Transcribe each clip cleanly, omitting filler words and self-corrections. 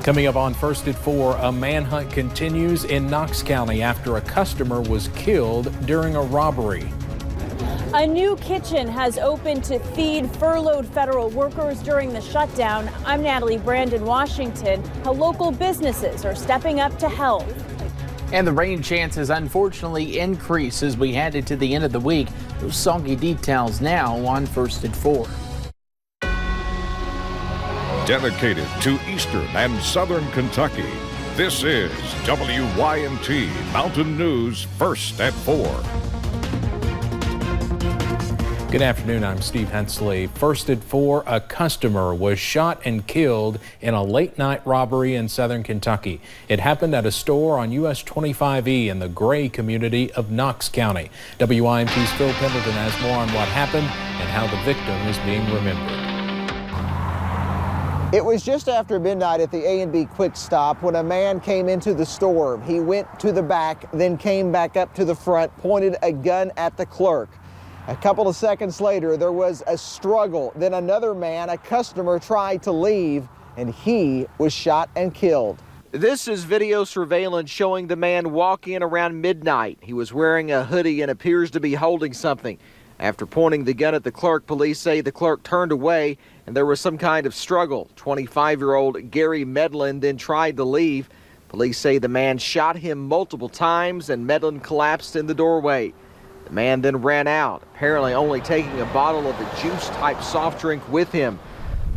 Coming up on First at 4, a manhunt continues in Knox County after a customer was killed during a robbery. A new kitchen has opened to feed furloughed federal workers during the shutdown. I'm Natalie Brandon, Washington. How local businesses are stepping up to help. And the rain chances unfortunately increase as we head into the end of the week. Those soggy details now on First at 4. Dedicated to Eastern and Southern Kentucky, this is WYNT Mountain News First at 4. Good afternoon, I'm Steve Hensley. First at 4, a customer was shot and killed in a late-night robbery in Southern Kentucky. It happened at a store on US 25E in the Gray community of Knox County. WYNT's Phil Pendleton has more on what happened and how the victim is being remembered. It was just after midnight at the A&B Quick Stop when a man came into the store. He went to the back, then came back up to the front, pointed a gun at the clerk. A couple of seconds later, there was a struggle. Then another man, a customer, tried to leave, and he was shot and killed. This is video surveillance showing the man walk in around midnight. He was wearing a hoodie and appears to be holding something. After pointing the gun at the clerk, police say the clerk turned away and there was some kind of struggle. 25-year-old Gary Medlin then tried to leave. Police say the man shot him multiple times and Medlin collapsed in the doorway. The man then ran out, apparently only taking a bottle of a juice-type soft drink with him.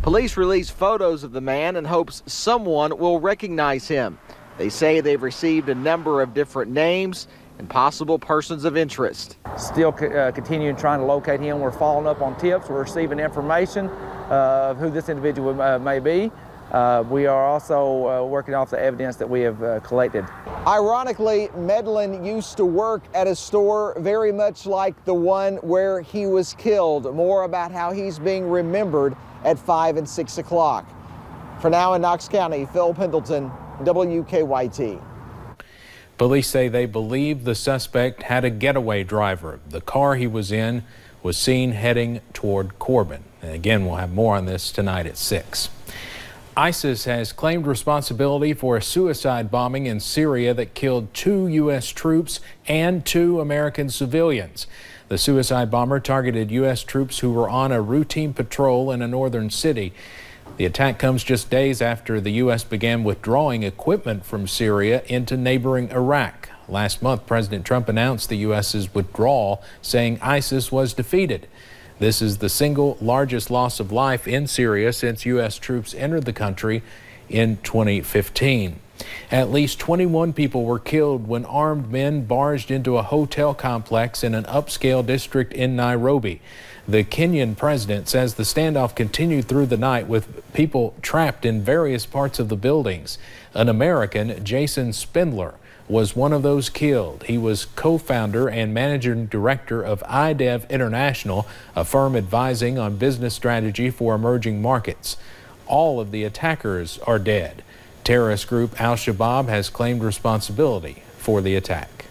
Police released photos of the man in hopes someone will recognize him. They say they've received a number of different names and possible persons of interest. Still continuing trying to locate him. We're following up on tips. We're receiving information of who this individual may be. We are also working off the evidence that we have collected. Ironically, Medlin used to work at a store very much like the one where he was killed. More about how he's being remembered at 5 and 6 o'clock. For now in Knox County, Phil Pendleton, WKYT. Police say they believe the suspect had a getaway driver. The car he was in was seen heading toward Corbin. And again, we'll have more on this tonight at 6. ISIS has claimed responsibility for a suicide bombing in Syria that killed 2 U.S. troops and 2 American civilians. The suicide bomber targeted U.S. troops who were on a routine patrol in a northern city. The attack comes just days after the U.S. began withdrawing equipment from Syria into neighboring Iraq. Last month, President Trump announced the U.S.'s withdrawal, saying ISIS was defeated. This is the single largest loss of life in Syria since U.S. troops entered the country in 2015. At least 21 people were killed when armed men barged into a hotel complex in an upscale district in Nairobi. The Kenyan president says the standoff continued through the night with people trapped in various parts of the buildings. An American, Jason Spindler, was one of those killed. He was co-founder and managing director of IDEV International, a firm advising on business strategy for emerging markets. All of the attackers are dead. Terrorist group Al-Shabaab has claimed responsibility for the attack.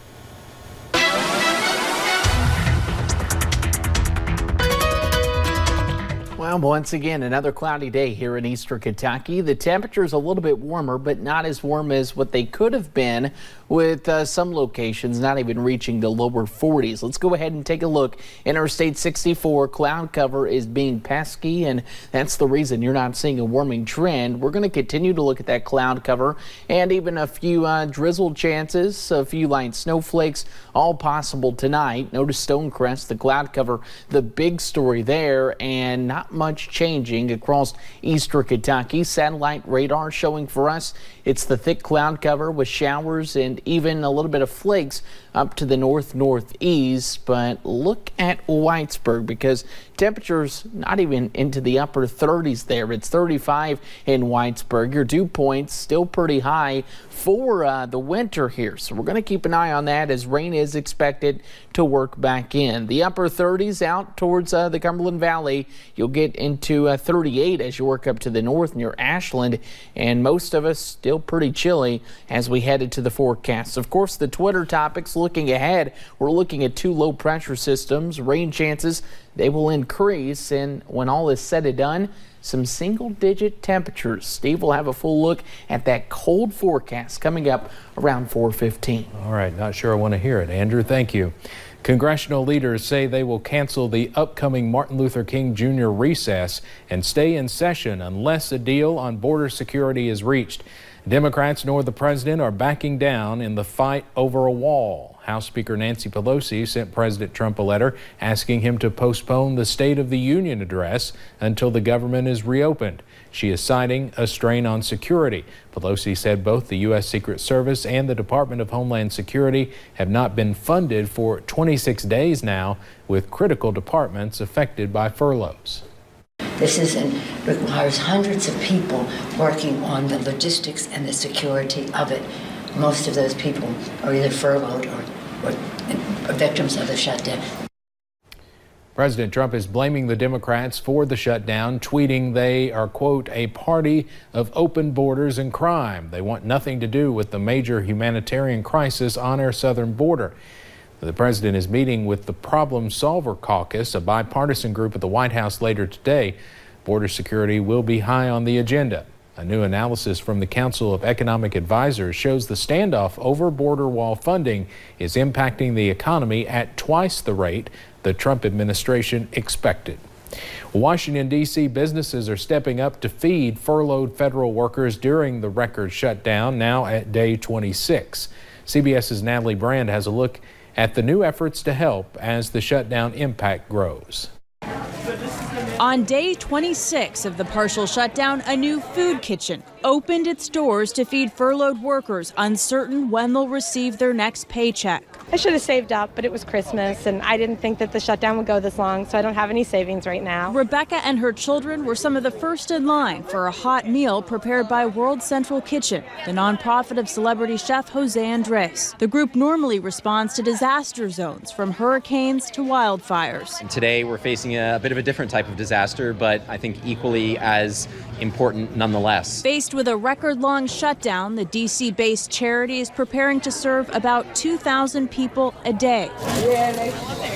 Well, once again, another cloudy day here in eastern Kentucky. The temperature is a little bit warmer, but not as warm as what they could have been, with some locations not even reaching the lower 40s. Let's go ahead and take a look. Interstate 64 cloud cover is being pesky, and that's the reason you're not seeing a warming trend. We're going to continue to look at that cloud cover and even a few drizzle chances, a few light snowflakes, all possible tonight. Notice Stonecrest, the cloud cover, the big story there, and not much changing across eastern Kentucky. Satellite radar showing for us it's the thick cloud cover with showers and even a little bit of flakes up to the northeast. But look at Whitesburg, because temperatures not even into the upper 30s there. It's 35 in Whitesburg. Your dew points still pretty high for the winter here, so we're going to keep an eye on that as rain is expected to work back in. The upper 30s out towards the Cumberland Valley. You'll get into 38 as you work up to the north near Ashland, and most of us still pretty chilly as we head into the forecast. Of course, the Twitter topics looking ahead, we're looking at 2 low pressure systems. Rain chances, they will increase, and when all is said and done, some single-digit temperatures. Steve will have a full look at that cold forecast coming up around 4:15. All right, not sure I want to hear it. Andrew, thank you. Congressional leaders say they will cancel the upcoming Martin Luther King Jr. recess and stay in session unless a deal on border security is reached. Democrats nor the president are backing down in the fight over a wall. House Speaker Nancy Pelosi sent President Trump a letter asking him to postpone the State of the Union address until the government is reopened. She is citing a strain on security. Pelosi said both the U.S. Secret Service and the Department of Homeland Security have not been funded for 26 days now, with critical departments affected by furloughs. This requires hundreds of people working on the logistics and the security of it. Most of those people are either furloughed or victims of the shutdown. President Trump is blaming the Democrats for the shutdown, tweeting they are, quote, a party of open borders and crime. They want nothing to do with the major humanitarian crisis on our southern border. The president is meeting with the Problem Solver Caucus, a bipartisan group at the White House, later today. Border security will be high on the agenda. A new analysis from the Council of Economic Advisors shows the standoff over border wall funding is impacting the economy at twice the rate the Trump administration expected. Washington, D.C. businesses are stepping up to feed furloughed federal workers during the record shutdown, now at day 26. CBS's Natalie Brand has a look at the new efforts to help as the shutdown impact grows. On day 26 of the partial shutdown, a new food kitchen opened its doors to feed furloughed workers uncertain when they'll receive their next paycheck. I should have saved up, but it was Christmas and I didn't think that the shutdown would go this long, so I don't have any savings right now. Rebecca and her children were some of the first in line for a hot meal prepared by World Central Kitchen, the nonprofit of celebrity chef Jose Andres. The group normally responds to disaster zones, from hurricanes to wildfires. And today we're facing a bit of a different type of disaster, but I think equally as important nonetheless. Faced with a record-long shutdown, the D.C.-based charity is preparing to serve about 2,000 people a day. Yeah, they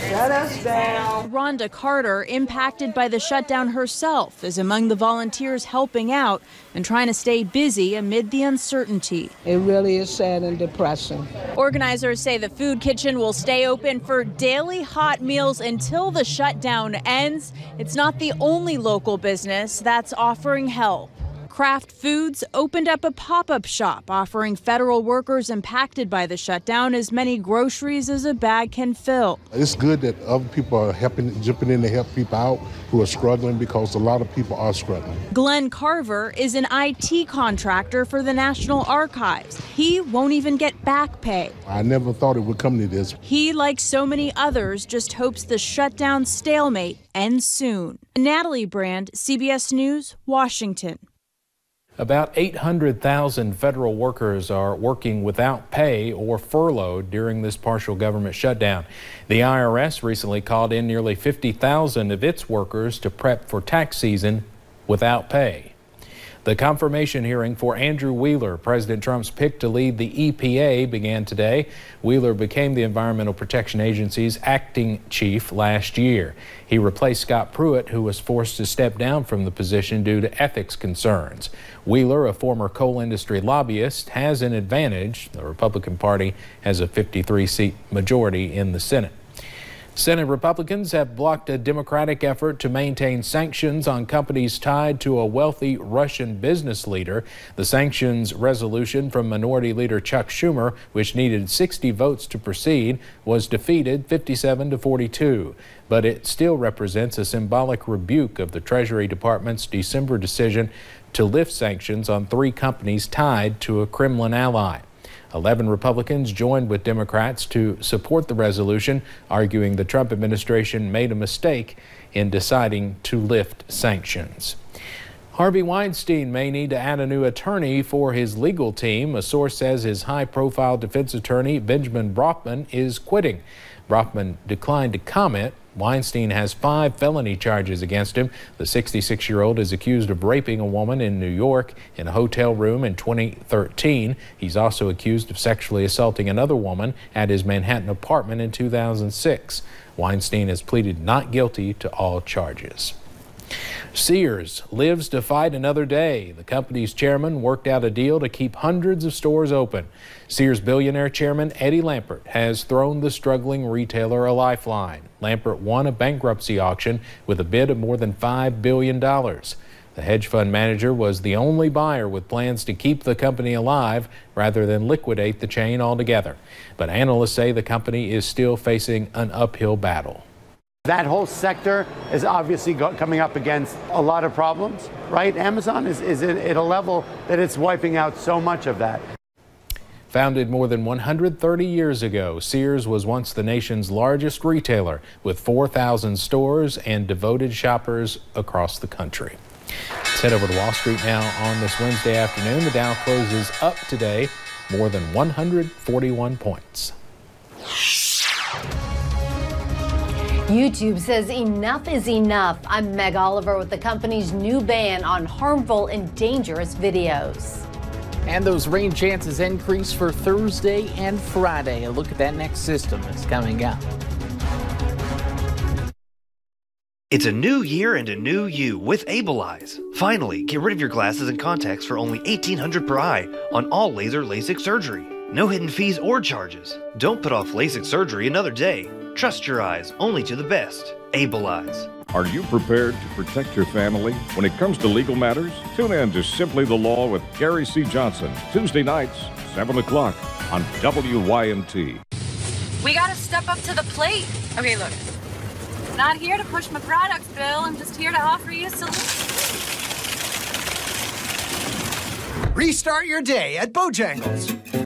shut us down. Rhonda Carter, impacted by the shutdown herself, is among the volunteers helping out and trying to stay busy amid the uncertainty. It really is sad and depressing. Organizers say the food kitchen will stay open for daily hot meals until the shutdown ends. It's not the only local business that's offering help. Kraft Foods opened up a pop-up shop offering federal workers impacted by the shutdown as many groceries as a bag can fill. It's good that other people are jumping in to help people out who are struggling, because a lot of people are struggling. Glenn Carver is an IT contractor for the National Archives. He won't even get back pay. I never thought it would come to this. He, like so many others, just hopes the shutdown stalemate ends soon. Natalie Brand, CBS News, Washington. About 800,000 federal workers are working without pay or furloughed during this partial government shutdown. The IRS recently called in nearly 50,000 of its workers to prep for tax season without pay. The confirmation hearing for Andrew Wheeler, President Trump's pick to lead the EPA, began today. Wheeler became the Environmental Protection Agency's acting chief last year. He replaced Scott Pruitt, who was forced to step down from the position due to ethics concerns. Wheeler, a former coal industry lobbyist, has an advantage. The Republican Party has a 53-seat majority in the Senate. Senate Republicans have blocked a Democratic effort to maintain sanctions on companies tied to a wealthy Russian business leader. The sanctions resolution from Minority Leader Chuck Schumer, which needed 60 votes to proceed, was defeated 57-42. But it still represents a symbolic rebuke of the Treasury Department's December decision to lift sanctions on 3 companies tied to a Kremlin ally. 11 Republicans joined with Democrats to support the resolution, arguing the Trump administration made a mistake in deciding to lift sanctions. Harvey Weinstein may need to add a new attorney for his legal team. A source says his high-profile defense attorney, Benjamin Brofman, is quitting. Brofman declined to comment. Weinstein has 5 felony charges against him. The 66-year-old is accused of raping a woman in New York in a hotel room in 2013. He's also accused of sexually assaulting another woman at his Manhattan apartment in 2006. Weinstein has pleaded not guilty to all charges. Sears lives to fight another day. The company's chairman worked out a deal to keep hundreds of stores open. Sears billionaire chairman Eddie Lampert has thrown the struggling retailer a lifeline. Lampert won a bankruptcy auction with a bid of more than $5 billion. The hedge fund manager was the only buyer with plans to keep the company alive rather than liquidate the chain altogether. But analysts say the company is still facing an uphill battle. That whole sector is obviously coming up against a lot of problems, right? Amazon is at a level that it's wiping out so much of that. Founded more than 130 years ago, Sears was once the nation's largest retailer with 4,000 stores and devoted shoppers across the country. Let's head over to Wall Street now on this Wednesday afternoon. The Dow closes up today more than 141 points. YouTube says enough is enough. I'm Meg Oliver with the company's new ban on harmful and dangerous videos. And those rain chances increase for Thursday and Friday. A look at that next system is coming up. It's a new year and a new you with Able-Eyes. Finally, get rid of your glasses and contacts for only $1,800 per eye on all laser LASIK surgery. No hidden fees or charges. Don't put off LASIK surgery another day. Trust your eyes only to the best. Able-Eyes. Are you prepared to protect your family? When it comes to legal matters, tune in to Simply the Law with Gary C. Johnson, Tuesday nights, 7 o'clock on WYNT. We gotta step up to the plate. Okay, look. Not here to push my products, Bill. I'm just here to offer you a solution. Restart your day at Bojangles.